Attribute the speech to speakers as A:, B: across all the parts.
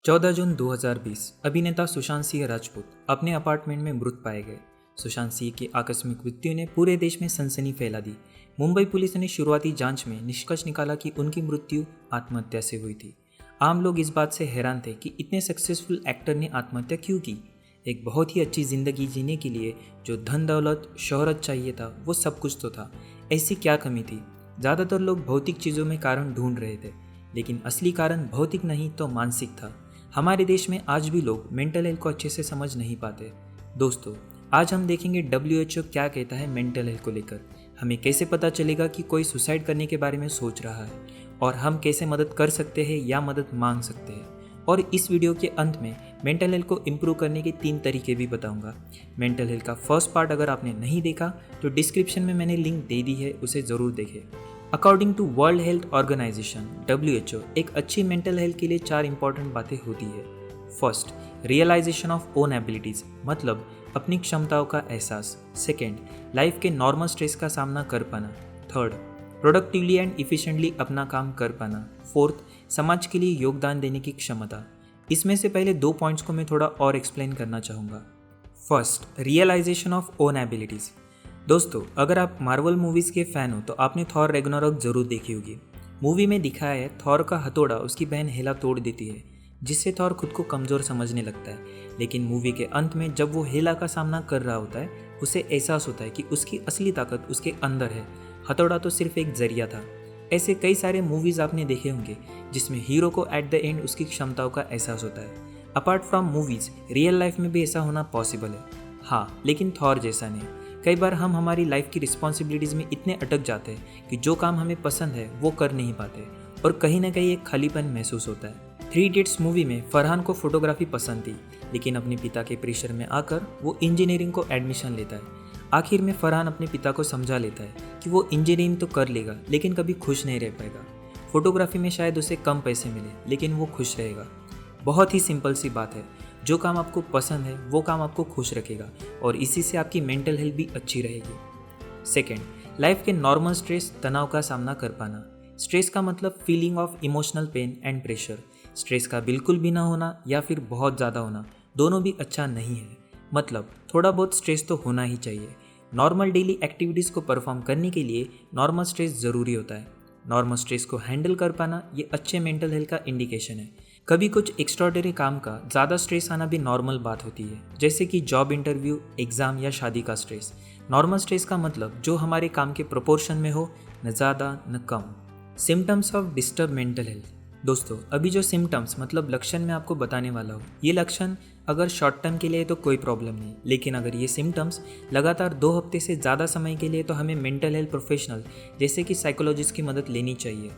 A: 14 जून 2020 अभिनेता सुशांत सिंह राजपूत अपने अपार्टमेंट में मृत पाए गए। सुशांत सिंह की आकस्मिक मृत्यु ने पूरे देश में सनसनी फैला दी। मुंबई पुलिस ने शुरुआती जांच में निष्कर्ष निकाला कि उनकी मृत्यु आत्महत्या से हुई थी। आम लोग इस बात से हैरान थे कि इतने सक्सेसफुल एक्टर ने आत्महत्या क्यों की। एक बहुत ही अच्छी जिंदगी जीने के लिए जो धन दौलत शोहरत चाहिए था वो सब कुछ तो था। ऐसी क्या कमी थी। ज़्यादातर लोग भौतिक चीज़ों में कारण ढूंढ रहे थे, लेकिन असली कारण भौतिक नहीं तो मानसिक था। हमारे देश में आज भी लोग मेंटल हेल्थ को अच्छे से समझ नहीं पाते। दोस्तों, आज हम देखेंगे WHO क्या कहता है मेंटल हेल्थ को लेकर। हमें कैसे पता चलेगा कि कोई सुसाइड करने के बारे में सोच रहा है, और हम कैसे मदद कर सकते हैं या मदद मांग सकते हैं। और इस वीडियो के अंत में मेंटल हेल्थ को इम्प्रूव करने के 3 तरीके भी बताऊंगा। मेंटल हेल्थ का फर्स्ट पार्ट अगर आपने नहीं देखा तो डिस्क्रिप्शन में मैंने लिंक दे दी है, उसे ज़रूर देखें। According to world health organization WHO, एक अच्छी मेंटल हेल्थ के लिए 4 इंपॉर्टेंट बातें होती है। First, realization of own abilities, मतलब अपनी क्षमताओं का एहसास। सेकेंड, लाइफ के नॉर्मल स्ट्रेस का सामना कर पाना। थर्ड, प्रोडक्टिवली एंड इफिशिएंटली अपना काम कर पाना। फोर्थ, समाज के लिए योगदान देने की क्षमता। इसमें से पहले 2 पॉइंट्स को मैं थोड़ा और एक्सप्लेन करना चाहूँगा। First, realization of own abilities. दोस्तों, अगर आप मार्वल मूवीज़ के फ़ैन हो तो आपने थॉर रैग्नारोक जरूर देखी होगी। मूवी में दिखाया है थॉर का हथौड़ा उसकी बहन हेला तोड़ देती है, जिससे थॉर खुद को कमज़ोर समझने लगता है। लेकिन मूवी के अंत में जब वो हेला का सामना कर रहा होता है, उसे एहसास होता है कि उसकी असली ताकत उसके अंदर है, हथौड़ा तो सिर्फ एक जरिया था। ऐसे कई सारे मूवीज़ आपने देखे होंगे जिसमें हीरो को एट द एंड उसकी क्षमताओं का एहसास होता है। Apart from movies, real life में भी ऐसा होना पॉसिबल है। हाँ, लेकिन थॉर जैसा नहीं। कई बार हम हमारी लाइफ की रिस्पॉन्सिबिलिटीज़ में इतने अटक जाते हैं कि जो काम हमें पसंद है वो कर नहीं पाते, और कहीं ना कहीं एक खालीपन महसूस होता है। 3 इडियट्स मूवी में फरहान को फोटोग्राफी पसंद थी, लेकिन अपने पिता के प्रेशर में आकर वो इंजीनियरिंग को एडमिशन लेता है। आखिर में फरहान अपने पिता को समझा लेता है कि वो इंजीनियरिंग तो कर लेगा लेकिन कभी खुश नहीं रह पाएगा। फोटोग्राफी में शायद उसे कम पैसे मिले, लेकिन वो खुश रहेगा। बहुत ही सिंपल सी बात है, जो काम आपको पसंद है वो काम आपको खुश रखेगा, और इसी से आपकी मेंटल हेल्थ भी अच्छी रहेगी। सेकेंड, लाइफ के नॉर्मल स्ट्रेस तनाव का सामना कर पाना। स्ट्रेस का मतलब feeling of emotional pain and pressure. Stress का बिल्कुल भी ना होना या फिर बहुत ज़्यादा होना, दोनों भी अच्छा नहीं है। मतलब थोड़ा बहुत स्ट्रेस तो होना ही चाहिए। नॉर्मल डेली एक्टिविटीज़ को परफॉर्म करने के लिए नॉर्मल स्ट्रेस ज़रूरी होता है। नॉर्मल स्ट्रेस को हैंडल कर पाना ये अच्छे मेंटल हेल्थ का इंडिकेशन है। कभी कुछ एक्स्ट्राऑर्डिनरी काम का ज़्यादा स्ट्रेस आना भी नॉर्मल बात होती है, जैसे कि जॉब इंटरव्यू, एग्ज़ाम या शादी का स्ट्रेस। नॉर्मल स्ट्रेस का मतलब जो हमारे काम के प्रोपोर्शन में हो, न ज़्यादा न कम। Symptoms of disturb mental health. दोस्तों, अभी जो सिम्टम्स मतलब लक्षण मैं आपको बताने वाला हूँ, ये लक्षण अगर शॉर्ट टर्म के लिए तो कोई प्रॉब्लम नहीं, लेकिन अगर ये सिम्टम्स लगातार 2 हफ्ते से ज़्यादा समय के लिए तो हमें मेंटल हेल्थ प्रोफेशनल जैसे कि साइकोलॉजिस्ट की मदद लेनी चाहिए।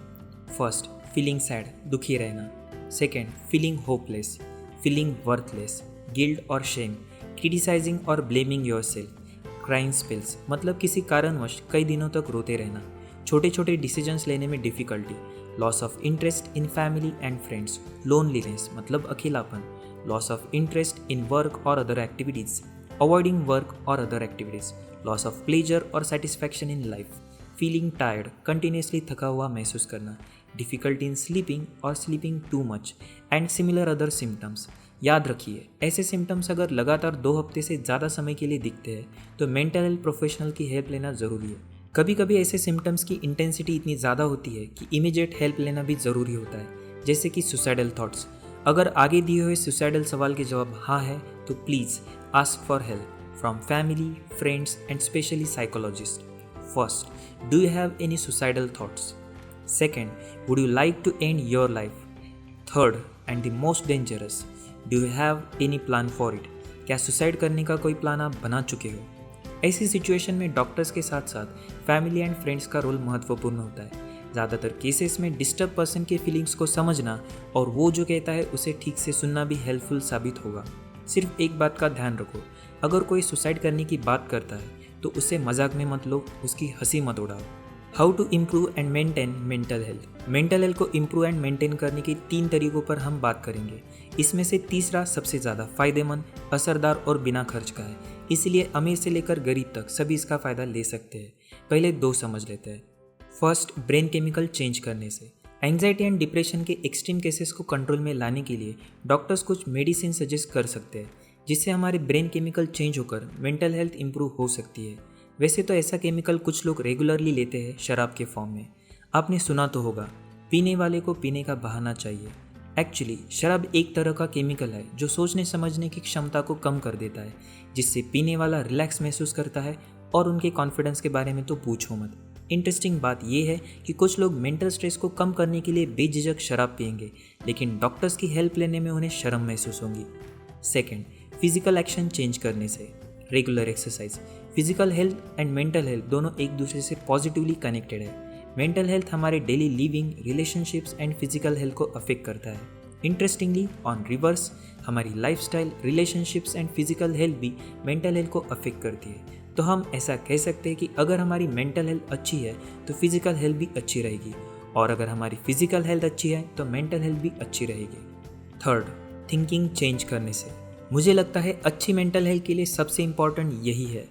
A: फर्स्ट, फीलिंग सैड, दुखी रहना। Second, feeling hopeless, feeling worthless, guilt और शेम, क्रिटिसाइजिंग और ब्लेमिंग योरसेल्फ, क्राइंग स्पेल्स, मतलब किसी कारणवश कई दिनों तक रोते रहना, छोटे छोटे डिसीजंस लेने में difficulty, loss of interest in family and friends, loneliness मतलब अकेलापन, loss of interest in work और अदर एक्टिविटीज़, अवॉइडिंग वर्क और other activities, loss of pleasure और satisfaction in life, feeling tired, continuously थका हुआ महसूस करना, डिफ़िकल्टी इन स्लीपिंग और sleeping too much and similar other symptoms. याद रखिए, ऐसे सिम्टम्स अगर लगातार 2 हफ्ते से ज़्यादा समय के लिए दिखते हैं तो मेंटल हेल्थ प्रोफेशनल की हेल्प लेना ज़रूरी है। कभी कभी ऐसे सिम्टम्स की इंटेंसिटी इतनी ज़्यादा होती है कि इमीडिएट हेल्प लेना भी ज़रूरी होता है, जैसे कि सुसाइडल थॉट्स। अगर आगे दिए हुए सुसाइडल सवाल के जवाब हाँ है तो please ask for help from family, friends and specially psychologist. First, do you have any suicidal thoughts? Second, would you like to end your life? Third, and the most dangerous, do you have any plan for it? क्या suicide करने का कोई plan आप बना चुके हो? ऐसी situation में डॉक्टर्स के साथ साथ फैमिली एंड फ्रेंड्स का रोल महत्वपूर्ण होता है। ज़्यादातर केसेस में डिस्टर्ब पर्सन के फीलिंग्स को समझना और वो जो कहता है उसे ठीक से सुनना भी हेल्पफुल साबित होगा। सिर्फ एक बात का ध्यान रखो, अगर कोई सुसाइड करने की बात करता है तो उसे मजाक में मत लो, उसकी हंसी मत उड़ाओ। How to improve and maintain mental health. Mental health को इम्प्रूव एंड मेंटेन करने के 3 तरीकों पर हम बात करेंगे। इसमें से तीसरा सबसे ज़्यादा फायदेमंद, असरदार और बिना खर्च का है, इसलिए अमीर से लेकर गरीब तक सभी इसका फ़ायदा ले सकते हैं। पहले 2 समझ लेते हैं। फर्स्ट, ब्रेन केमिकल चेंज करने से। एंजाइटी एंड डिप्रेशन के एक्सट्रीम केसेस को कंट्रोल में लाने के लिए डॉक्टर्स कुछ मेडिसिन सजेस्ट कर सकते हैं, जिससे हमारे ब्रेन केमिकल चेंज होकर मेंटल हेल्थ इंप्रूव हो सकती है। वैसे तो ऐसा केमिकल कुछ लोग रेगुलरली लेते हैं शराब के फॉर्म में। आपने सुना तो होगा, पीने वाले को पीने का बहाना चाहिए। एक्चुअली शराब एक तरह का केमिकल है जो सोचने समझने की क्षमता को कम कर देता है, जिससे पीने वाला रिलैक्स महसूस करता है और उनके कॉन्फिडेंस के बारे में तो पूछो मत। इंटरेस्टिंग बात यह है कि कुछ लोग मेंटल स्ट्रेस को कम करने के लिए बेझिझक शराब पिएंगे, लेकिन डॉक्टर्स की हेल्प लेने में उन्हें शर्म महसूस होगी। सेकेंड, फिजिकल एक्शन चेंज करने से। Regular exercise. Physical health and mental health दोनों एक दूसरे से पॉजिटिवली कनेक्टेड है। मेंटल हेल्थ हमारे daily living, relationships and physical health को अफेक्ट करता है। इंटरेस्टिंगली ऑन रिवर्स, हमारी lifestyle, relationships and physical health भी मेंटल हेल्थ को अफेक्ट करती है। तो हम ऐसा कह सकते हैं कि अगर हमारी मेंटल हेल्थ अच्छी है तो फिजिकल हेल्थ भी अच्छी रहेगी, और अगर हमारी फिजिकल हेल्थ अच्छी है तो मेंटल हेल्थ भी अच्छी रहेगी। थर्ड, थिंकिंग चेंज करने से। मुझे लगता है अच्छी मेंटल हेल्थ के लिए सबसे इम्पॉर्टेंट यही है,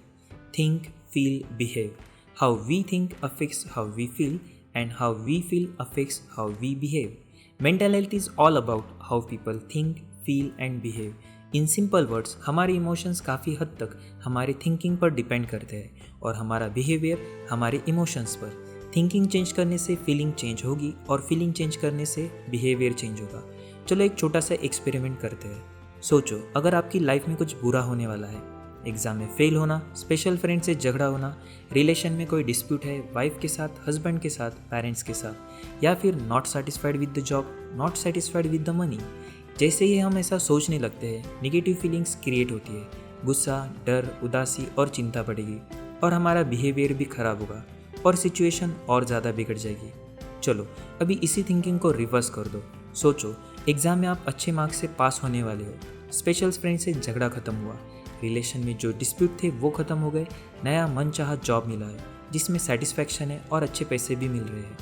A: think, feel, behave. How we think affects how we feel and how we feel affects how we behave. Mental health is all about how people think, feel and behave. In simple words, हमारे emotions काफ़ी हद तक हमारे thinking पर depend करते हैं और हमारा बिहेवियर हमारे इमोशंस पर। थिंकिंग चेंज करने से फीलिंग चेंज होगी और फीलिंग चेंज करने से बिहेवियर चेंज होगा। चलो एक छोटा सा एक्सपेरिमेंट करते हैं। सोचो, अगर आपकी लाइफ में कुछ बुरा होने वाला है, एग्ज़ाम में फेल होना, स्पेशल फ्रेंड से झगड़ा होना, रिलेशन में कोई डिस्प्यूट है, वाइफ के साथ, हस्बैंड के साथ, पेरेंट्स के साथ, या फिर not satisfied with the job, not satisfied with the money. जैसे ही हम ऐसा सोचने लगते हैं, नेगेटिव फीलिंग्स क्रिएट होती है। गुस्सा, डर, उदासी और चिंता बढ़ेगी और हमारा बिहेवियर भी खराब होगा और सिचुएशन और ज़्यादा बिगड़ जाएगी। चलो अभी इसी थिंकिंग को रिवर्स कर दो। सोचो, एग्ज़ाम में आप अच्छे मार्क्स से पास होने वाले हो, स्पेशल फ्रेंड से झगड़ा खत्म हुआ, रिलेशन में जो डिस्प्यूट थे वो खत्म हो गए, नया मनचाहा जॉब मिला है जिसमें सेटिस्फैक्शन है और अच्छे पैसे भी मिल रहे हैं।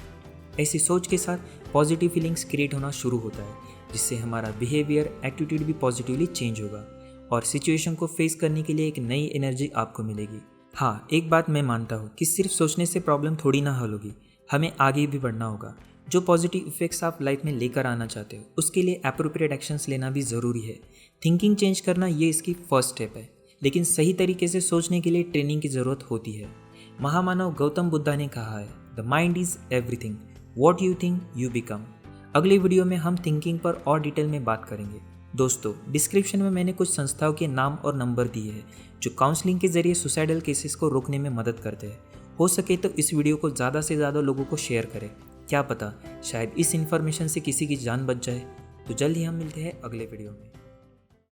A: ऐसी सोच के साथ पॉजिटिव फीलिंग्स क्रिएट होना शुरू होता है, जिससे हमारा बिहेवियर, एटीट्यूड भी पॉजिटिवली चेंज होगा और सिचुएशन को फेस करने के लिए एक नई एनर्जी आपको मिलेगी। हाँ, एक बात मैं मानता हूँ कि सिर्फ सोचने से प्रॉब्लम थोड़ी ना हल होगी, हमें आगे भी बढ़ना होगा। जो पॉजिटिव इफेक्ट्स आप लाइफ में लेकर आना चाहते हो, उसके लिए एप्रोप्रिएट एक्शंस लेना भी ज़रूरी है। थिंकिंग चेंज करना ये इसकी फर्स्ट स्टेप है, लेकिन सही तरीके से सोचने के लिए ट्रेनिंग की ज़रूरत होती है। महामानव गौतम बुद्धा ने कहा है, the mind is everything, what you think you become. अगले वीडियो में हम थिंकिंग पर और डिटेल में बात करेंगे। दोस्तों, डिस्क्रिप्शन में मैंने कुछ संस्थाओं के नाम और नंबर दिए हैं जो काउंसलिंग के जरिए सुसाइडल केसेस को रोकने में मदद करते हैं। हो सके तो इस वीडियो को ज़्यादा से ज़्यादा लोगों को शेयर करें। क्या पता शायद इस इन्फॉर्मेशन से किसी की जान बच जाए। तो जल्द ही हम मिलते हैं अगले वीडियो में।